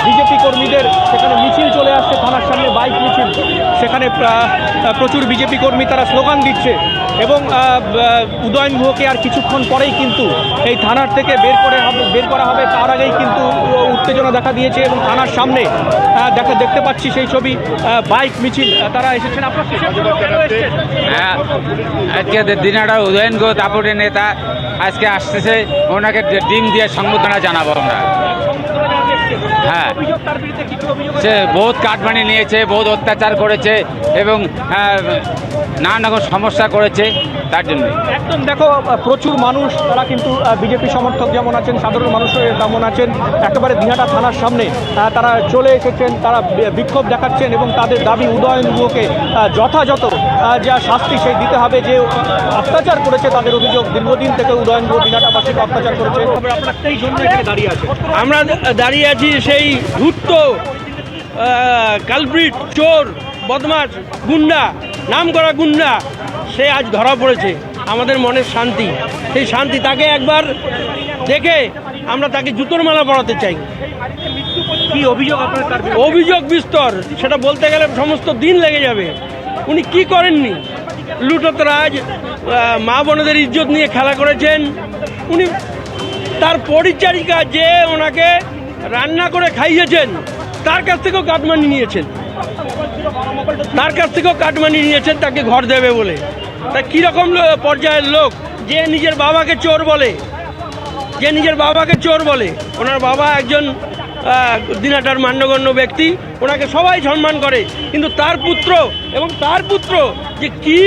BJP কর্মীদের সেখানে মিছিল চলে আসছে থানার সামনে, বাইক মিছিল। সেখানে প্রচুর বিজেপি কর্মী তারা স্লোগান দিচ্ছে এবং উদয়ন গুহকে আর কিছুক্ষণ পরেই কিন্তু এই থানার থেকে বের করা হবে তার আগেই কিন্তু উত্তেজনা দেখা দিয়েছে এবং থানার সামনে দেখতে পাচ্ছি সেই ছবি, বাইক মিছিল তারা এসেছেন। আপনার আজকে দিনাটা উদয়ন গুহ দাপুটে নেতা আজকে আসতেছে, ওনাকে ডিম দিয়ে সংবর্ধনা জানাবো আমরা। হ্যাঁ, সে বহুত কাটমানি নিয়েছে, বহুত অত্যাচার করেছে এবং নানান রকম সমস্যা করেছে, তার জন্য একদম দেখো প্রচুর মানুষ তারা কিন্তু বিজেপি সমর্থক যেমন আছেন, সাধারণ মানুষ তেমন আছেন, একেবারে দিনহাটা থানার সামনে তারা চলে এসেছেন, তারা বিক্ষোভ দেখাচ্ছেন এবং তাদের দাবি উদয়ন গুহকে যথাযথ যা শাস্তি সেই দিতে হবে। যে অত্যাচার করেছে তাদের অভিযোগ, দীর্ঘদিন থেকে উদয়ন গুহ দিনহাটাবাসীকে অত্যাচার করেছে। আপনারা সেই জন্য এখানে দাঁড়িয়ে আছে। আমরা দাঁড়িয়ে আছি সেই ধূর্ত কালপ্রিট, চোর, বদমাশ, গুন্ডা, নাম করা গুন্ডা, সে আজ ধরা পড়েছে। আমাদের মনের শান্তি, সেই শান্তি তাকে একবার দেখে আমরা তাকে জুতোর মালা পরাতে চাই। কি অভিযোগ আপনার? অভিযোগ বিস্তর, সেটা বলতে গেলে সমস্ত দিন লেগে যাবে। উনি কি করেননি? লুটোতরাজ, মা বোনদের ইজ্জত নিয়ে খেলা করেছেন। উনি তার পরিচারিকা যে ওনাকে রান্না করে খাইয়েছেন তার কাছ থেকেও কাটমানি নিয়েছেন, তাকে ঘর দেবে বলে। তা কীরকম পর্যায়ের লোক যে নিজের বাবাকে চোর বলে, ওনার বাবা একজন দিনাটার মান্যগণ্য ব্যক্তি, ওনাকে সবাই সম্মান করে, কিন্তু তার পুত্র যে কি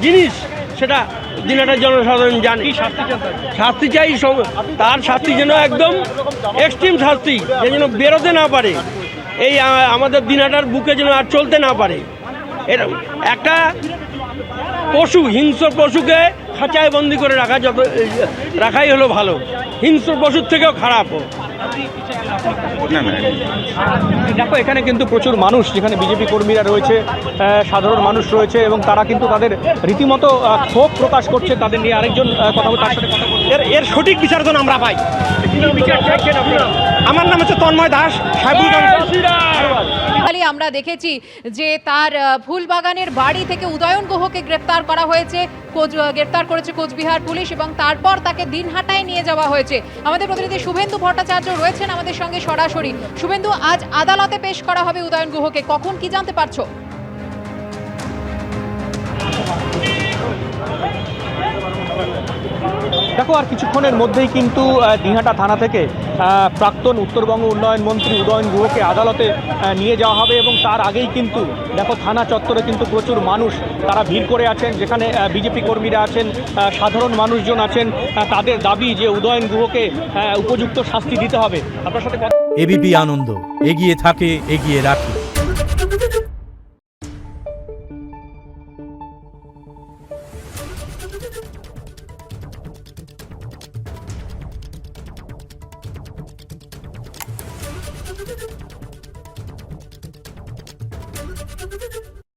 জিনিস সেটা দিনাটার জনসাধারণ জানে। শাস্তি চাই, তার শাস্তি যেন একদম এক্সট্রিম শাস্তি, যেন বেরোতে না পারে, এই আমাদের দিনাটার বুকে যেন আর চলতে না পারে। এরকম একটা পশু, হিংস্র পশুকে খাঁচায় বন্দি করে রাখাই হলো ভালো, হিংস্র পশুর থেকেও খারাপ। দেখো এখানে কিন্তু প্রচুর মানুষ, যেখানে বিজেপি কর্মীরা রয়েছে, সাধারণ মানুষ রয়েছে এবং তারা কিন্তু তাদের রীতিমতো ক্ষোভ প্রকাশ করছে তাদের নিয়ে। আরেকজন কথা বলতে, তার সাথে কথা বলতে, এর সঠিক বিচার যেন আমরা পাই। আমার নাম হচ্ছে তন্ময় দাস, আমরা দেখেছি যে তার ফুলবাগানের বাড়ি থেকে উদয়ন গুহকে গ্রেপ্তার করা হয়েছে, গ্রেপ্তার করেছে কোচবিহার পুলিশ এবং তারপর তাকে দিনহাটায় নিয়ে যাওয়া হয়েছে। আমাদের প্রতিনিধি শুভেন্দু ভট্টাচার্য রয়েছেন আমাদের সঙ্গে সরাসরি। শুভেন্দু, আজ আদালতে পেশ করা হবে উদয়ন গুহকে, কখন কি জানতে পারছো? দেখো আর কিছুক্ষণের মধ্যেই কিন্তু দিনহাটা থানা থেকে প্রাক্তন উত্তরবঙ্গ উন্নয়ন মন্ত্রী উদয়ন গুহকে আদালতে নিয়ে যাওয়া হবে এবং তার আগেই কিন্তু দেখো থানা চত্বরে কিন্তু প্রচুর মানুষ তারা ভিড় করে আছেন, যেখানে বিজেপি কর্মীরা আছেন, সাধারণ মানুষজন আছেন। তাদের দাবি যে উদয়ন গুহকে উপযুক্ত শাস্তি দিতে হবে। আপনার সাথে এবিপি আনন্দ এগিয়ে থাকে, এগিয়ে রাখে।